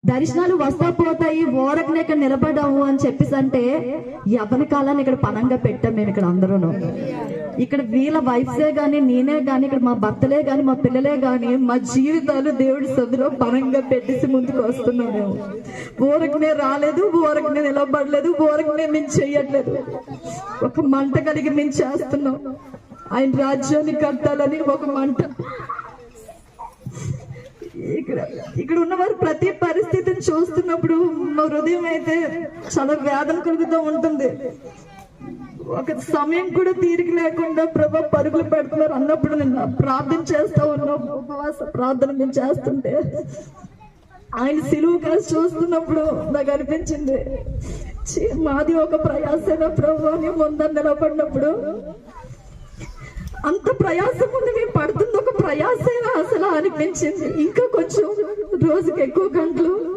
దర్శనాలు వస్తా పోతాయి, ఓరకనే ఇక్కడ నిలబడ్డాము అని చెప్పేసి అంటే ఎవరి కాలాన్ని ఇక్కడ పనంగా పెట్టాం మేము. ఇక్కడ అందరూ ఇక్కడ వీళ్ళ వైఫ్సే గాని, నేనే గాని, ఇక్కడ మా భర్తలే గాని, మా పిల్లలే గాని, మా జీవితాలు దేవుడి సదులో పనంగా పెట్టేసి ముందుకు వస్తున్నాం. మేము ఊరకనే రాలేదు, ఊరకనే నిలబడలేదు, ఊరకనే మేము చెయ్యట్లేదు. ఒక మంట కలిగి మేము చేస్తున్నాం. ఆయన రాజ్యాన్ని కట్టాలని ఒక మంట. ఇక్కడ ఉన్నవారు ప్రతి పరిస్థితిని చూస్తున్నప్పుడు మా హృదయం అయితే చాలా వేదన కలుగుతూ ఉంటుంది. ఒక సమయం కూడా తీరిక లేకుండా ప్రభా పరుగులు పెడుతున్నారు అన్నప్పుడు నేను ప్రార్థన చేస్తా ఉన్నా. ఉపవాస ప్రార్థన మేము చేస్తుంటే ఆయన సిలువ కాసి చూస్తున్నప్పుడు నాకు అనిపించింది, మాది ఒక ప్రయాసైన ప్రభా నీ ముందర నిలబడినప్పుడు అంత ప్రయాసం ఉంది, మేము పడుతుంది ఒక ప్రయాసైనా అసలు అనిపించింది. ఇంకా కొంచెం రోజుకి ఎక్కువ గంటలు